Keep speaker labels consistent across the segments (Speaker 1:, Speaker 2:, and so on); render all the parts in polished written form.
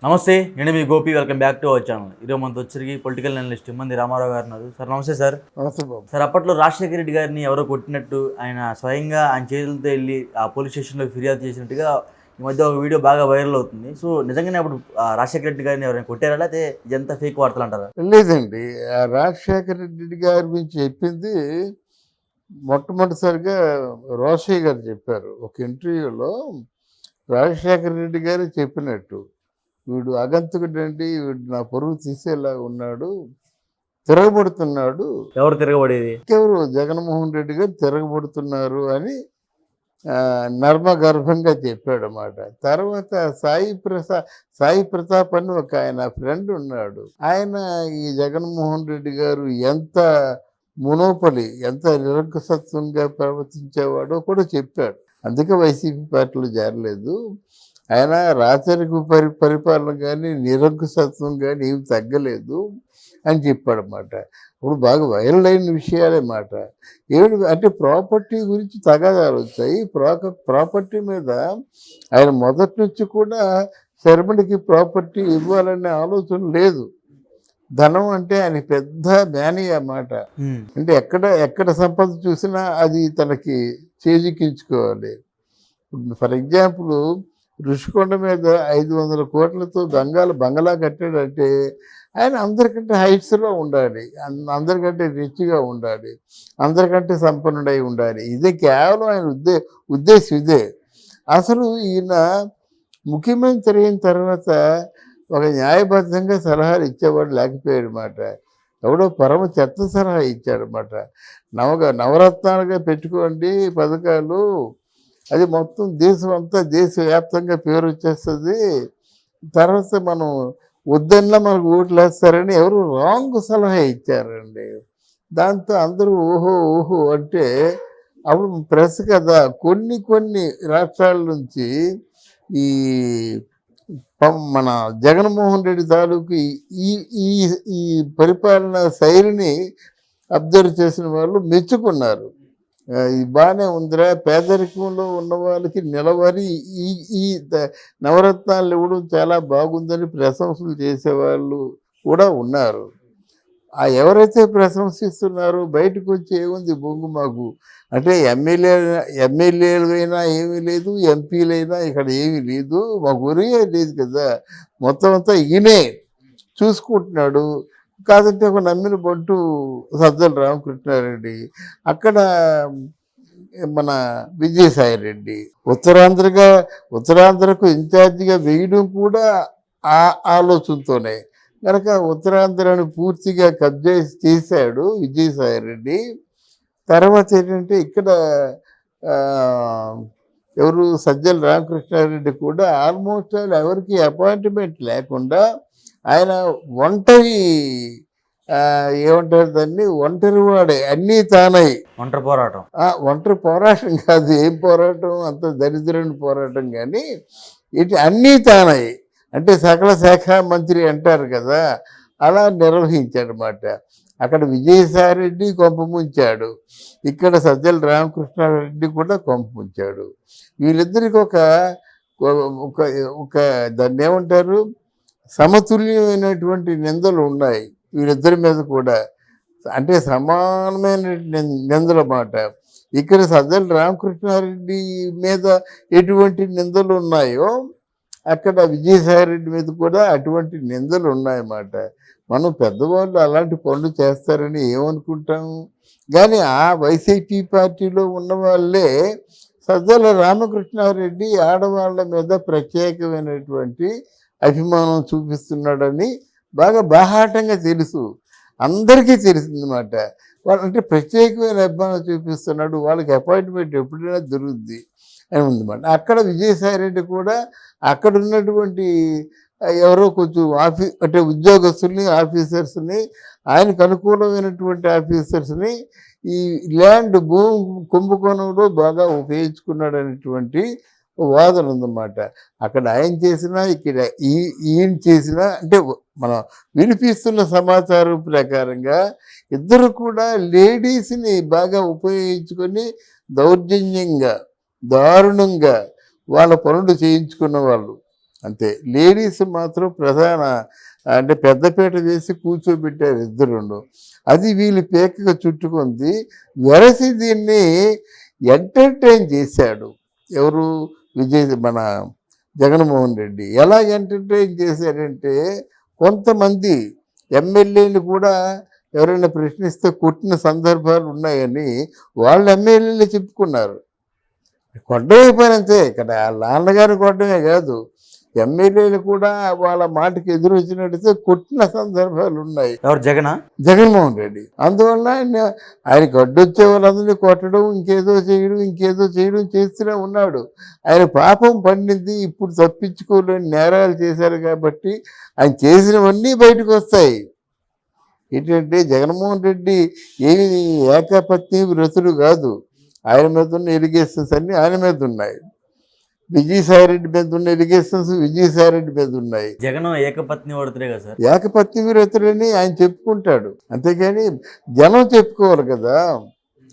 Speaker 1: నమస్తే, నేను మీ Gopi. Welcome back to our channel. ఈరోజు మనతో వచ్చరికి పొలిటికల్ అనలిస్ట్ ఇమ్మంది రామారావు గారు ఉన్నారు. సార్ నమస్తే సార్.
Speaker 2: నమస్తే బాబు.
Speaker 1: సార్, అప్పట్లో రాజశేఖర రెడ్డి గారిని ఎవరో కొట్టినట్టు ఆయన స్వయంగా ఆయన చేతులతో వెళ్ళి ఆ పోలీస్ స్టేషన్లో ఫిర్యాదు చేసినట్టుగా ఈ మధ్య ఒక వీడియో బాగా వైరల్ అవుతుంది. సో నిజంగానే అప్పుడు రాజశేఖర రెడ్డి గారిని ఎవరైనా కొట్టారా, లేకపోతే ఇదంతా ఫేక్ వార్తలు అంటారా?
Speaker 2: లేదండి, రాజశేఖర రెడ్డి గారి గురించి చెప్పింది మొట్టమొదటిసారిగా రోషయ్య గారు చెప్పారు ఒక ఇంటర్వ్యూలో. రాజశేఖర రెడ్డి గారు చెప్పినట్టు, వీడు అగంతకుడండి, వీడు నా పరువు తీసేలా ఉన్నాడు, తిరగబడుతున్నాడు.
Speaker 1: ఎవరు తిరగబడేది?
Speaker 2: ఎవరు? జగన్మోహన్ రెడ్డి గారు తిరగబడుతున్నారు అని నర్మగర్భంగా చెప్పాడు అన్నమాట. తర్వాత సాయి ప్రతాప్ అని ఒక ఆయన ఫ్రెండ్ ఉన్నాడు. ఆయన ఈ జగన్మోహన్ రెడ్డి గారు ఎంత మునోపలి, ఎంత నిరంకుశత్వంగా ప్రవర్తించేవాడో కూడా చెప్పాడు. అందుకే వైసీపీ పార్టీలో చేరలేదు. ఆయన రాచరిక పరిపాలన కానీ నిరంకుశత్వం కానీ ఏమి తగ్గలేదు అని చెప్పాడన్నమాట. ఇప్పుడు బాగా వైరల్ అయిన విషయాలే మాట. ఏమిటి అంటే ప్రాపర్టీ గురించి తగాదాలు వచ్చాయి. ప్రాపర్టీ మీద ఆయన మొదటి నుంచి కూడా శర్మడికి ప్రాపర్టీ ఇవ్వాలనే ఆలోచన లేదు. ధనం అంటే ఆయన పెద్ద మేనియా మాట. అంటే ఎక్కడ సంపద చూసినా అది తనకి చేజిక్కించుకోవాలి. ఫర్ ఎగ్జాంపుల్, ఋషికొండ మీద 500 కోట్లతో బంగళా కట్టాడంటే ఆయన అందరికంటే హైట్స్లో ఉండాలి, అందరికంటే రిచ్గా ఉండాలి, అందరికంటే సంపన్నుడై ఉండాలి. ఇదే కేవలం ఆయన ఉద్దేశం ఇదే. అసలు ఈయన ముఖ్యమంత్రి అయిన తర్వాత ఒక న్యాయబద్ధంగా సలహాలు ఇచ్చేవాడు లేకపోయాడు మాట. ఎవడో పరమ చెత్త సలహా ఇచ్చాడనమాట. నవరత్నాలుగా పెట్టుకోండి పథకాలు, అది మొత్తం దేశవ్యాప్తంగా పేరు వచ్చేస్తుంది, తర్వాత మనం వద్దన్నా మనకు ఓట్లు వేస్తారని ఎవరు రాంగ్ సలహా ఇచ్చారండి. దాంతో అందరూ ఓహో అంటే అప్పుడు ప్రెస్ కదా కొన్ని రాష్ట్రాల నుంచి ఈ మన జగన్మోహన్ రెడ్డి తాలూకు ఈ పరిపాలన శైలిని అబ్జర్వ్ చేసిన వాళ్ళు మెచ్చుకున్నారు. ఇది బాగానే ఉందిరా, పేదరికంలో ఉన్న వాళ్ళకి నిలవరి ఈ నవరత్నాలు ఇవ్వడం చాలా బాగుందని ప్రశంసలు చేసేవాళ్ళు కూడా ఉన్నారు. ఎవరైతే ప్రశంసిస్తున్నారో బయటకు వచ్చి ఏముంది బొంగు మాకు అంటే ఎమ్మెల్యేలైనా ఏమీ లేదు, ఎంపీలైనా ఇక్కడ ఏమీ లేదు, మాకు ఒరియే లేదు కదా, మొత్తం అంతా ఈయనే చూసుకుంటున్నాడు. కాదంటే ఒక నమ్మిన బంటు సజ్జల రామకృష్ణారెడ్డి, అక్కడ మన విజయసాయి రెడ్డి ఉత్తరాంధ్రకు ఇన్ఛార్జిగా వేయడం కూడా ఆ ఆలోచనతోనే. కనుక ఉత్తరాంధ్రను పూర్తిగా కబ్జా చేశాడు విజయసాయి రెడ్డి. తర్వాత ఏంటంటే ఇక్కడ ఎవరు సజ్జల రామకృష్ణారెడ్డి కూడా ఆల్మోస్ట్ ఎవరికి అపాయింట్మెంట్ లేకుండా ఆయన ఏమంటారు దాన్ని, ఒంటరి వాడే, అన్నీ తానై ఒంటరి పోరాటం కాదు, ఏం పోరాటం, అంత దరిద్రని పోరాటం కానీ ఇటు అన్నీ తానై అంటే సకల శాఖ మంత్రి అంటారు కదా, అలా నిర్వహించాడనమాట. అక్కడ విజయసాయి రెడ్డి కొంపముంచాడు, ఇక్కడ సజ్జల రామకృష్ణారెడ్డి కూడా కొంపముంచాడు. వీళ్ళిద్దరికి ఒక దాన్ని ఏమంటారు, సమతుల్యమైనటువంటి నిందలు ఉన్నాయి వీళ్ళిద్దరి మీద కూడా, అంటే సమానమైన నిందల మాట. ఇక్కడ సజ్జల రామకృష్ణారెడ్డి మీద ఎటువంటి నిందలు ఉన్నాయో అక్కడ విజయసాయి రెడ్డి మీద కూడా అటువంటి నిందలు ఉన్నాయన్నమాట. మనం పెద్దవాళ్ళు అలాంటి పనులు చేస్తారని ఏమనుకుంటాము, కానీ ఆ వైసీపీ పార్టీలో ఉన్న వాళ్ళే సజ్జల రామకృష్ణారెడ్డి ఆడవాళ్ళ మీద ప్రత్యేకమైనటువంటి అభిమానం చూపిస్తున్నాడని బాగా బాహాటంగా తెలుసు, అందరికీ తెలిసిందన్నమాట. అంటే ప్రత్యేకమైన అభిమానం చూపిస్తున్నాడు, వాళ్ళకి అపాయింట్మెంట్ ఎప్పుడైనా దొరుకుద్ది అని ఉందన్నమాట. అక్కడ విజయసాయి రెడ్డి కూడా అక్కడ ఉన్నటువంటి ఎవరో కొంచెం అంటే ఉద్యోగస్తుల్ని, ఆఫీసర్స్ని, ఆయనకు అనుకూలమైనటువంటి ఆఫీసర్స్ని ఈ ల్యాండ్ కుంభకోణంలో బాగా ఉపయోగించుకున్నాడు అనేటువంటి వాదన ఉందన్నమాట. అక్కడ ఆయన చేసినా ఇక్కడ ఈయన చేసినా, అంటే మనం వినిపిస్తున్న సమాచారం ప్రకారంగా ఇద్దరు కూడా లేడీస్ని బాగా ఉపయోగించుకొని దౌర్జన్యంగా, దారుణంగా వాళ్ళ పనులు చేయించుకున్న వాళ్ళు. అంతే. లేడీస్ మాత్రం ప్రధాన అంటే పెద్దపీట వేసి కూర్చోబెట్టారు ఇద్దరును. అది వీళ్ళు పేకగా చుట్టుకుంది. వెరసి దీన్ని ఎంటర్టైన్ చేశాడు. ఎవరు? మన జగన్మోహన్ రెడ్డి. ఎలా ఎంటర్టైన్ చేశాడంటే కొంతమంది ఎమ్మెల్యేలు కూడా ఎవరైనా ప్రశ్నిస్తే కొట్టిన సందర్భాలు ఉన్నాయని వాళ్ళ ఎమ్మెల్యేలు చెప్పుకున్నారు. కొట్టమైపోయినంతే. ఇక్కడ వాళ్ళ నాన్నగారు కొట్టమే కాదు, ఎమ్మెల్యేలు కూడా వాళ్ళ మాటకి ఎదురు వచ్చినట్టయితే కొట్టిన సందర్భాలు ఉన్నాయి.
Speaker 1: ఎవరు?
Speaker 2: జగన్మోహన్ రెడ్డి. అందువల్ల ఆయనకు అడ్డొచ్చే వాళ్ళందరినీ కొట్టడం, ఇంకేదో చేయడం చేస్తూనే ఉన్నాడు. ఆయన పాపం పండింది. ఇప్పుడు తప్పించుకోలేని నేరాలు చేశారు కాబట్టి ఆయన చేసినవన్నీ బయటకు వస్తాయి. ఏంటంటే జగన్మోహన్ రెడ్డి ఏమి ఏకపత్ని వ్రతుడు కాదు. ఆయన మీద ఉన్న ఎలిగేషన్స్ అన్నీ ఆయన మీద ఉన్నాయి. విజయసాయిరెడ్డి మీద ఉన్న ఎలిగేషన్స్ విజయసాయిరెడ్డి మీద ఉన్నాయి.
Speaker 1: జగన్ ఏకపత్ని వాడుతురే కదా సార్.
Speaker 2: ఏకపత్ని వ్రతుడని ఆయన చెప్పుకుంటాడు, అంతేగాని జనం చెప్పుకోవాలి కదా.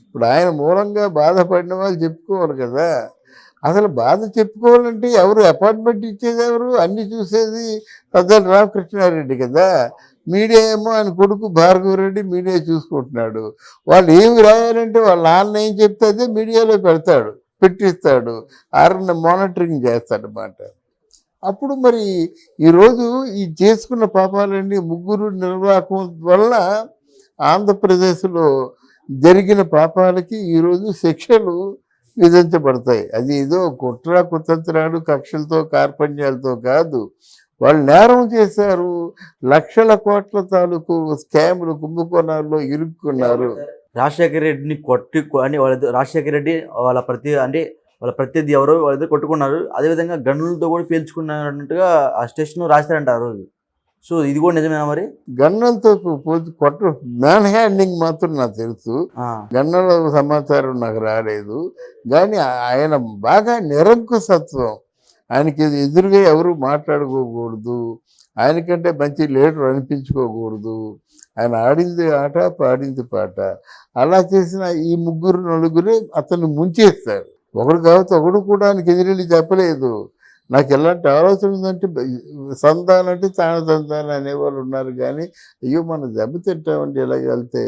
Speaker 2: ఇప్పుడు ఆయన మూలంగా బాధపడిన వాళ్ళు చెప్పుకోవాలి కదా. అసలు బాధ చెప్పుకోవాలంటే ఎవరు అపాయింట్మెంట్ ఇచ్చేది? ఎవరు అన్ని చూసేది? పెద్దలు రామకృష్ణారెడ్డి కదా. మీడియా ఏమో ఆయన కొడుకు భార్గవరెడ్డి మీడియా చూసుకుంటున్నాడు. వాళ్ళు ఏమి రాయాలంటే వాళ్ళ నాన్న ఏం చెప్తే అదే మీడియాలో పెట్టిస్తాడు. ఆరన్న మానిటరింగ్ చేస్తాడనమాట. అప్పుడు మరి ఈరోజు ఈ చేసుకున్న పాపాలన్నీ ముగ్గురు నిర్వాహకం వల్ల ఆంధ్రప్రదేశ్లో జరిగిన పాపాలకి ఈరోజు శిక్షలు విధించబడతాయి. అది ఏదో కుట్ర కుతంత్రాలు కక్షలతో కార్పణ్యాలతో కాదు. వాళ్ళు నేరం చేశారు. లక్షల కోట్ల తాలూకు స్కాములు కుంభకోణాల్లో ఇరుక్కున్నారు.
Speaker 1: రాజశేఖర రెడ్డిని అని రాజశేఖర రెడ్డి వాళ్ళ ప్రత్యర్థి ఎవరో వాళ్ళిద్దరు కొట్టుకున్నారు. అదేవిధంగా గన్నులతో కూడా పేల్చుకున్నట్టుగా ఆ స్టేషన్ రాశారంట ఆ రోజు. సో ఇది కూడా నిజమేనా మరి?
Speaker 2: గన్నులతో మ్యాన్ హ్యాండింగ్ మాత్రం నాకు తెలుసు. గన్నుల సమాచారం నాకు రాలేదు. కానీ ఆయన బాగా నిరంకుశత్వం. ఆయనకి ఎదురుగా ఎవరు మాట్లాడుకోకూడదు. ఆయనకంటే మంచి లీడర్ అనిపించుకోకూడదు. ఆయన ఆడింది ఆట, పాడింది పాట. అలా చేసిన ఈ ముగ్గురు నలుగురే అతన్ని ముంచేస్తారు. ఒకడు కాబట్టి ఒకడు కూడా ఆయనకి ఎదురెళ్ళి చెప్పలేదు. నాకు ఎలాంటి ఆలోచన ఉందంటే సంతానంటే తాను అనేవాళ్ళు ఉన్నారు. కానీ అయ్యో మనం దెబ్బ తింటామంటే ఇలాగ వెళ్తే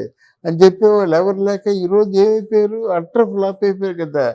Speaker 2: అని చెప్పేవాళ్ళు ఎవరు లేక ఈరోజు ఏమైపోయారు? అట్టర్ ఫ్లాప్ అయిపోయారు కదా.